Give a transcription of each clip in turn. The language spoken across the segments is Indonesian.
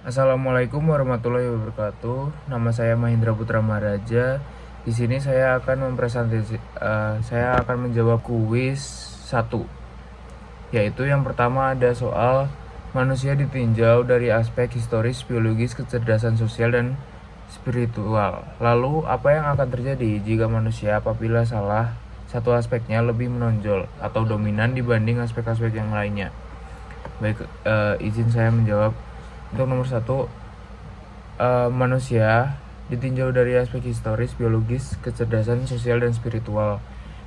Assalamualaikum warahmatullahi wabarakatuh. Nama saya Mahendra Putra Maharaja. Di sini saya akan menjawab kuis 1. Yaitu yang pertama ada soal manusia ditinjau dari aspek historis, biologis, kecerdasan sosial dan spiritual. Lalu apa yang akan terjadi jika manusia apabila salah satu aspeknya lebih menonjol atau dominan dibanding aspek-aspek yang lainnya? Baik, izin saya menjawab. Untuk nomor 1, manusia ditinjau dari aspek historis, biologis, kecerdasan sosial dan spiritual.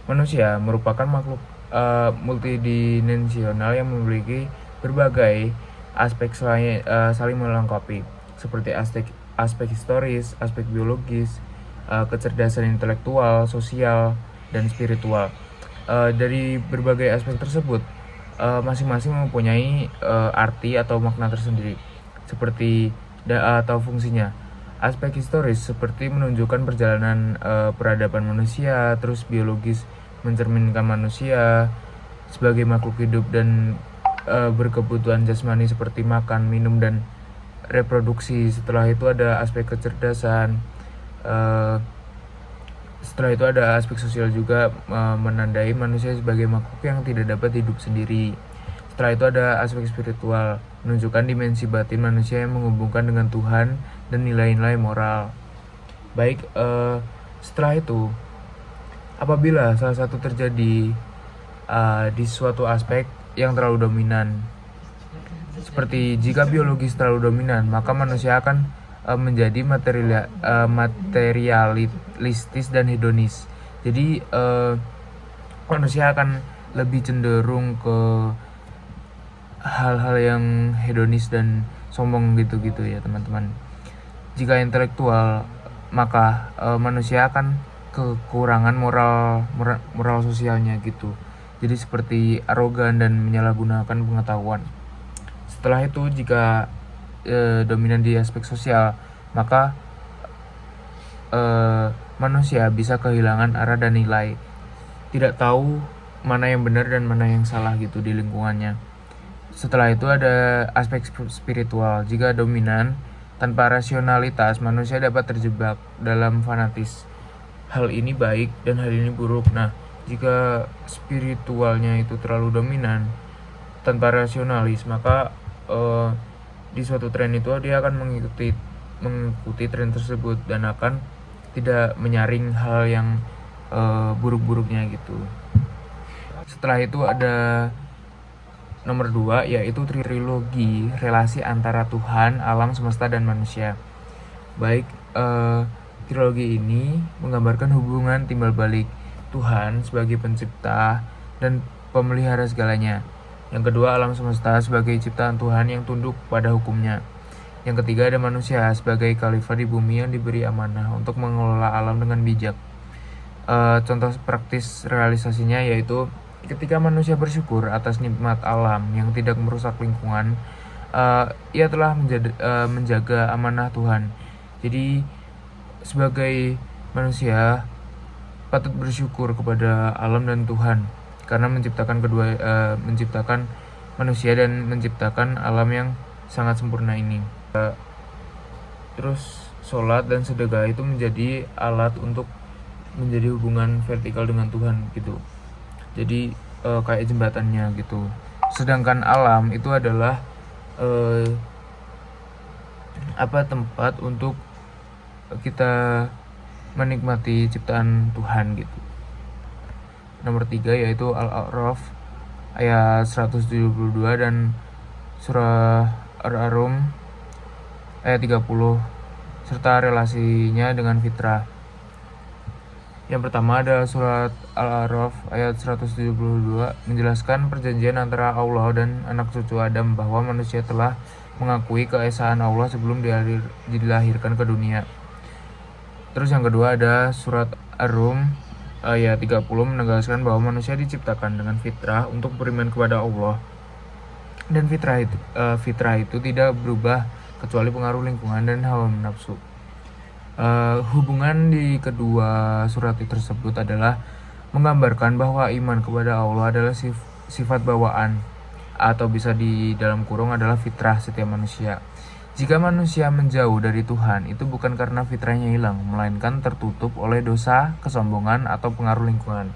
Manusia merupakan makhluk multidimensional yang memiliki berbagai aspek saling melengkapi, seperti aspek historis, aspek biologis, kecerdasan intelektual, sosial, dan spiritual. Dari berbagai aspek tersebut, masing-masing mempunyai arti atau makna tersendiri, seperti atau fungsinya. Aspek historis seperti menunjukkan perjalanan peradaban manusia, terus biologis mencerminkan manusia sebagai makhluk hidup dan berkebutuhan jasmani seperti makan, minum, dan reproduksi. Setelah itu ada aspek kecerdasan. Setelah itu ada aspek sosial juga, menandai manusia sebagai makhluk yang tidak dapat hidup sendiri. Setelah itu ada aspek spiritual, menunjukkan dimensi batin manusia yang menghubungkan dengan Tuhan dan nilai-nilai moral. Baik, setelah itu, apabila salah satu terjadi di suatu aspek yang terlalu dominan, seperti jika biologis terlalu dominan, maka manusia akan menjadi materialistis dan hedonis. Jadi manusia akan lebih cenderung ke hal-hal yang hedonis dan sombong gitu-gitu ya teman-teman. Jika intelektual, maka manusia akan kekurangan moral sosialnya gitu. Jadi seperti arogan dan menyalahgunakan pengetahuan. Setelah itu, jika dominan di aspek sosial, maka manusia bisa kehilangan arah dan nilai, tidak tahu mana yang benar dan mana yang salah gitu di lingkungannya. Setelah itu ada aspek spiritual. Jika dominan, tanpa rasionalitas, manusia dapat terjebak dalam fanatis. Hal ini baik dan hal ini buruk. Nah, jika spiritualnya itu terlalu dominan tanpa rasionalis, maka di suatu tren itu dia akan mengikuti tren tersebut dan akan tidak menyaring hal yang buruk-buruknya gitu. Setelah itu ada nomor 2, yaitu trilogi relasi antara Tuhan, alam semesta, dan manusia. Baik, trilogi ini menggambarkan hubungan timbal balik Tuhan sebagai pencipta dan pemelihara segalanya. Yang kedua, alam semesta sebagai ciptaan Tuhan yang tunduk pada hukumnya. Yang ketiga, ada manusia sebagai khalifah di bumi yang diberi amanah untuk mengelola alam dengan bijak. Contoh praktis realisasinya yaitu ketika manusia bersyukur atas nikmat alam yang tidak merusak lingkungan, ia telah menjaga amanah Tuhan. Jadi sebagai manusia patut bersyukur kepada alam dan Tuhan karena menciptakan manusia dan menciptakan alam yang sangat sempurna ini. Terus sholat dan sedekah itu menjadi alat untuk menjadi hubungan vertikal dengan Tuhan gitu. Jadi kayak jembatannya gitu. Sedangkan alam itu adalah tempat untuk kita menikmati ciptaan Tuhan gitu. Nomor 3 yaitu Al-A'raf ayat 172 dan surah Ar-Rum ayat 30 serta relasinya dengan fitrah. Yang pertama ada surat Al-A'raf ayat 172 menjelaskan perjanjian antara Allah dan anak cucu Adam bahwa manusia telah mengakui keesaan Allah sebelum dilahirkan ke dunia. Terus yang kedua ada surat Ar-Rum ayat 30 menegaskan bahwa manusia diciptakan dengan fitrah untuk beriman kepada Allah. Dan fitrah itu tidak berubah kecuali pengaruh lingkungan dan hawa nafsu. Hubungan di kedua surat tersebut adalah menggambarkan bahwa iman kepada Allah adalah sifat bawaan atau bisa di dalam kurung adalah fitrah setiap manusia. Jika manusia menjauh dari Tuhan, itu bukan karena fitrahnya hilang, melainkan tertutup oleh dosa, kesombongan, atau pengaruh lingkungan.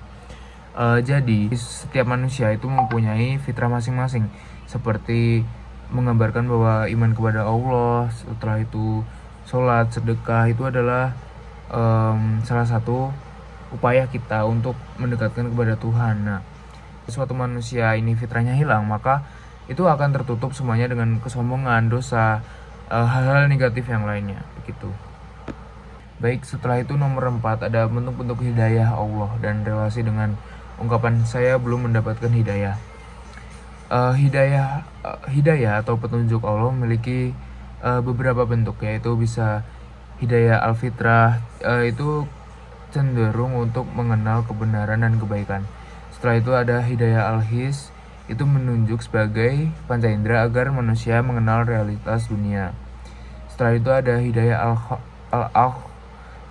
Jadi, setiap manusia itu mempunyai fitrah masing-masing, seperti menggambarkan bahwa iman kepada Allah, setelah itu sholat, sedekah, itu adalah salah satu upaya kita untuk mendekatkan kepada Tuhan. Nah, suatu manusia ini fitrahnya hilang, maka itu akan tertutup semuanya dengan kesombongan, dosa, hal-hal negatif yang lainnya, begitu. Baik, setelah itu nomor 4 ada bentuk-bentuk hidayah Allah dan relasi dengan ungkapan saya belum mendapatkan hidayah. Hidayah atau petunjuk Allah memiliki beberapa bentuk, yaitu bisa hidayah al-fitrah, itu cenderung untuk mengenal kebenaran dan kebaikan. Setelah itu ada hidayah al-his, itu menunjuk sebagai panca indera agar manusia mengenal realitas dunia. Setelah itu ada hidayah al-akh,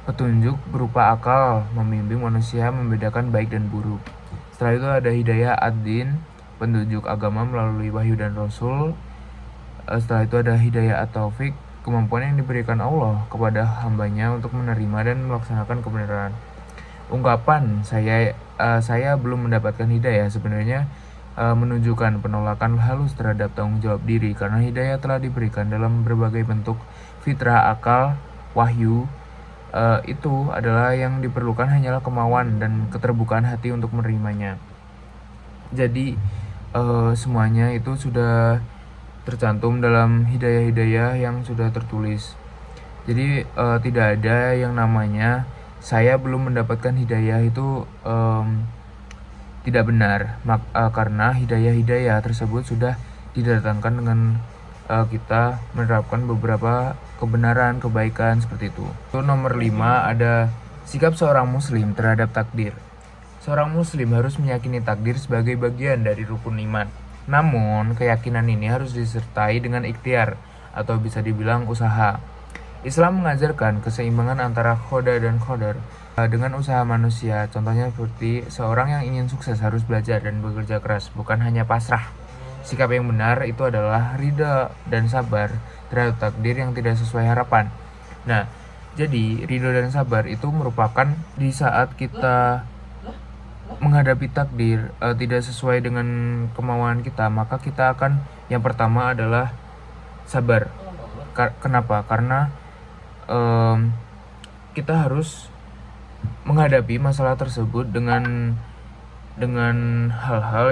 petunjuk berupa akal, membimbing manusia membedakan baik dan buruk. Setelah itu ada hidayah ad-din, petunjuk agama melalui wahyu dan rasul. Setelah itu ada hidayah at-taufik, kemampuan yang diberikan Allah kepada hambanya untuk menerima dan melaksanakan kebenaran. Ungkapan saya belum mendapatkan hidayah sebenarnya menunjukkan penolakan halus terhadap tanggung jawab diri, karena hidayah telah diberikan dalam berbagai bentuk fitrah, akal, wahyu. Itu adalah yang diperlukan hanyalah kemauan dan keterbukaan hati untuk menerimanya. Jadi semuanya itu sudah tercantum dalam hidayah-hidayah yang sudah tertulis. Jadi tidak ada yang namanya saya belum mendapatkan hidayah, itu tidak benar, karena hidayah-hidayah tersebut sudah didatangkan dengan kita menerapkan beberapa kebenaran, kebaikan seperti itu. Nomor 5 ada sikap seorang muslim terhadap takdir. Seorang muslim harus meyakini takdir sebagai bagian dari rukun iman. Namun, keyakinan ini harus disertai dengan ikhtiar atau bisa dibilang usaha. Islam mengajarkan keseimbangan antara qada dan qadar dengan usaha manusia. Contohnya seperti seorang yang ingin sukses harus belajar dan bekerja keras, bukan hanya pasrah. Sikap yang benar itu adalah ridha dan sabar terhadap takdir yang tidak sesuai harapan. Nah, jadi ridha dan sabar itu merupakan di saat kita menghadapi takdir tidak sesuai dengan kemauan kita, maka kita akan, yang pertama adalah sabar. Kenapa? Karena kita harus menghadapi masalah tersebut dengan hal-hal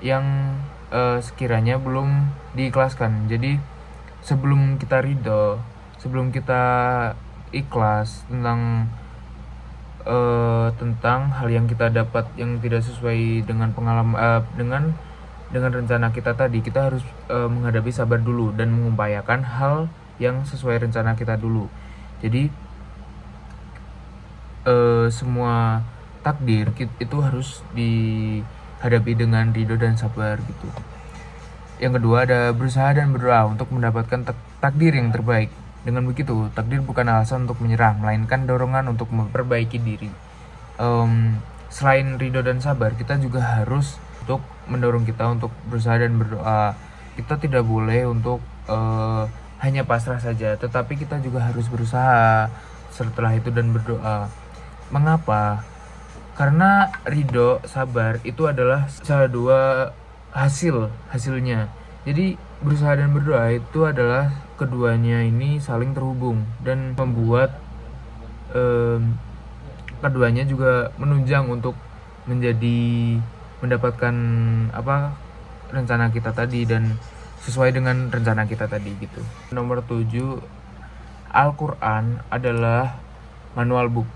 yang sekiranya belum diikhlaskan. Jadi sebelum kita ridho, sebelum kita ikhlas tentang hal yang kita dapat yang tidak sesuai dengan pengalaman dengan rencana kita tadi, kita harus menghadapi sabar dulu dan mengupayakan hal yang sesuai rencana kita dulu. Jadi semua takdir itu harus dihadapi dengan ridho dan sabar gitu. Yang kedua ada berusaha dan berdoa untuk mendapatkan takdir yang terbaik. Dengan begitu, takdir bukan alasan untuk menyerah, melainkan dorongan untuk memperbaiki diri. Selain ridho dan sabar, kita juga harus untuk mendorong kita untuk berusaha dan berdoa. Kita tidak boleh untuk hanya pasrah saja, tetapi kita juga harus berusaha setelah itu dan berdoa. Mengapa? Karena ridho, sabar itu adalah salah dua hasilnya. Jadi berusaha dan berdoa itu adalah keduanya ini saling terhubung dan membuat keduanya juga menunjang untuk mendapatkan rencana kita tadi dan sesuai dengan rencana kita tadi gitu. Nomor 7, Al-Quran adalah manual book.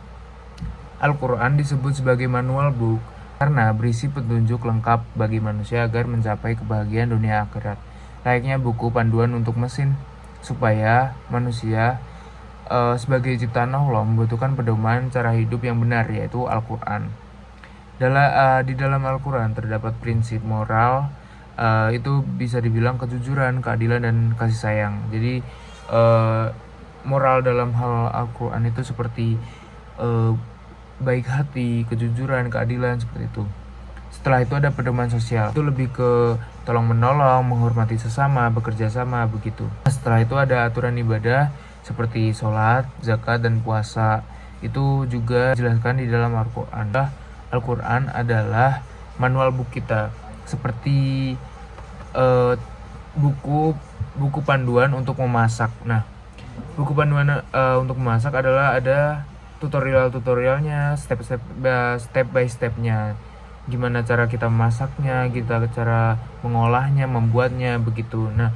Al-Quran disebut sebagai manual book karena berisi petunjuk lengkap bagi manusia agar mencapai kebahagiaan dunia akhirat. Layaknya buku panduan untuk mesin, supaya manusia sebagai ciptaan Allah membutuhkan pedoman cara hidup yang benar, yaitu Al-Quran. Di dalam Al-Quran terdapat prinsip moral, itu bisa dibilang kejujuran, keadilan, dan kasih sayang. Jadi moral dalam hal Al-Quran itu seperti baik hati, kejujuran, keadilan, seperti itu. Setelah itu ada pedoman sosial, itu lebih ke tolong menolong, menghormati sesama, bekerja sama, begitu. Setelah itu ada aturan ibadah seperti sholat, zakat, dan puasa. Itu juga dijelaskan di dalam Al-Quran. Al-Quran adalah manual book kita, seperti buku panduan untuk memasak. Nah, buku panduan untuk memasak adalah ada tutorialnya, step by stepnya, gimana cara kita memasaknya, cara mengolahnya, membuatnya, begitu. Nah,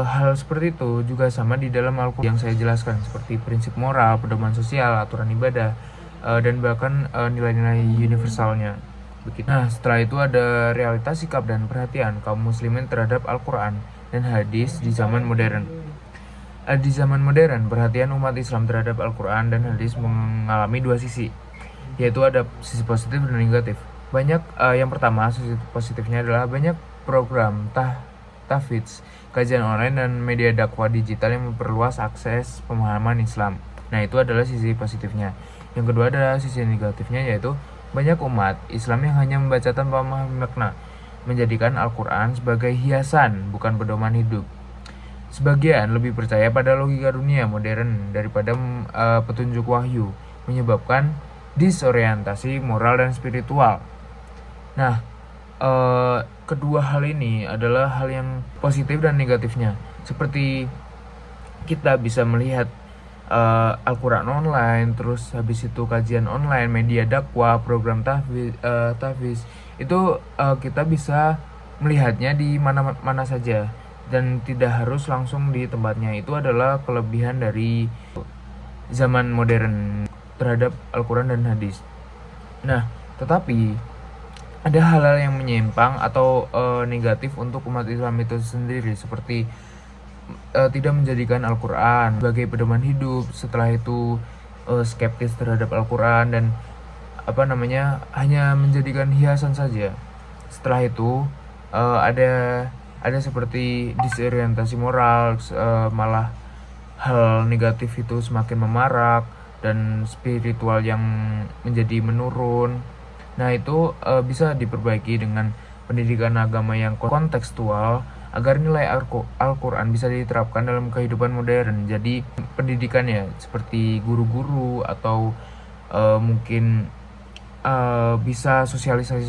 hal seperti itu juga sama di dalam Al-Quran yang saya jelaskan, seperti prinsip moral, pedoman sosial, aturan ibadah, dan bahkan nilai-nilai universalnya, begitu. Nah, setelah itu ada realitas sikap dan perhatian kaum muslimin terhadap Al-Quran dan hadis di zaman modern. Di zaman modern, perhatian umat Islam terhadap Al-Quran dan hadis mengalami dua sisi, yaitu ada sisi positif dan negatif. Yang pertama, sisi positifnya adalah banyak program tahfidz, kajian online, dan media dakwah digital yang memperluas akses pemahaman Islam. Nah, itu adalah sisi positifnya. Yang kedua adalah sisi negatifnya, yaitu banyak umat Islam yang hanya membaca tanpa memahami makna, menjadikan Al-Quran sebagai hiasan, bukan pedoman hidup. Sebagian lebih percaya pada logika dunia modern daripada petunjuk wahyu, menyebabkan disorientasi moral dan spiritual. Nah, kedua hal ini adalah hal yang positif dan negatifnya. Seperti kita bisa melihat Al-Quran online, terus habis itu kajian online, media dakwah, program tahfiz, itu kita bisa melihatnya di mana saja dan tidak harus langsung di tempatnya. Itu adalah kelebihan dari zaman modern terhadap Al-Quran dan hadis. Nah, tetapi ada hal-hal yang menyimpang atau negatif untuk umat Islam itu sendiri, seperti tidak menjadikan Al-Quran sebagai pedoman hidup, setelah itu skeptis terhadap Al-Quran dan hanya menjadikan hiasan saja. Setelah itu ada seperti disorientasi moral, malah hal negatif itu semakin memarak dan spiritual yang menjadi menurun. Nah, itu bisa diperbaiki dengan pendidikan agama yang kontekstual agar nilai Al-Quran bisa diterapkan dalam kehidupan modern. Jadi pendidikannya seperti guru-guru atau mungkin bisa sosialisasi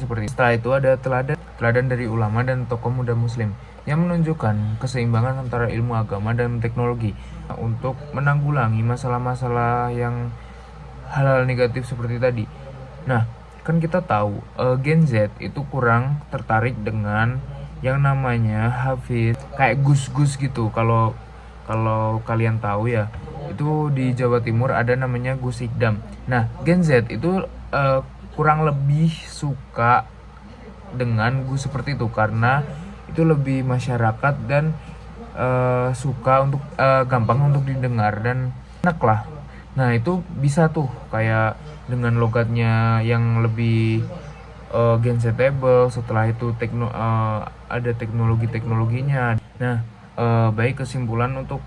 seperti itu. Setelah itu ada teladan dari ulama dan tokoh muda muslim yang menunjukkan keseimbangan antara ilmu agama dan teknologi untuk menanggulangi masalah-masalah yang hal-hal negatif seperti tadi. Nah, kan kita tahu Gen Z itu kurang tertarik dengan yang namanya hafiz, kayak gus-gus gitu. Kalau kalian tahu ya, itu di Jawa Timur ada namanya Gus Ikdam. Nah, Gen Z itu kurang lebih suka dengan Gus seperti itu karena itu lebih masyarakat dan suka untuk gampang untuk didengar dan enak lah. Nah, itu bisa tuh kayak dengan logatnya yang lebih gensetable. Setelah itu ada teknologinya. Nah, baik kesimpulan untuk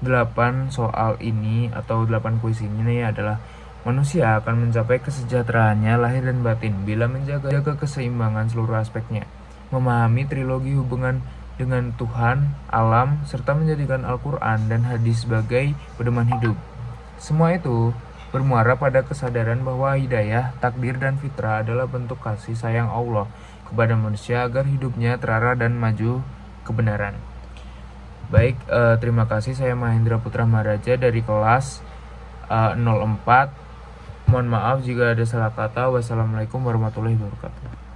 8 soal ini atau 8 kuis ini adalah manusia akan mencapai kesejahteraannya lahir dan batin bila menjaga keseimbangan seluruh aspeknya, memahami trilogi hubungan dengan Tuhan, alam, serta menjadikan Al-Quran dan hadis sebagai pedoman hidup. Semua itu bermuara pada kesadaran bahwa hidayah, takdir, dan fitrah adalah bentuk kasih sayang Allah kepada manusia agar hidupnya terarah dan maju kebenaran. Baik, terima kasih. Saya Mahendra Putra Maharaja dari kelas 04. Mohon maaf jika ada salah kata. Wassalamualaikum warahmatullahi wabarakatuh.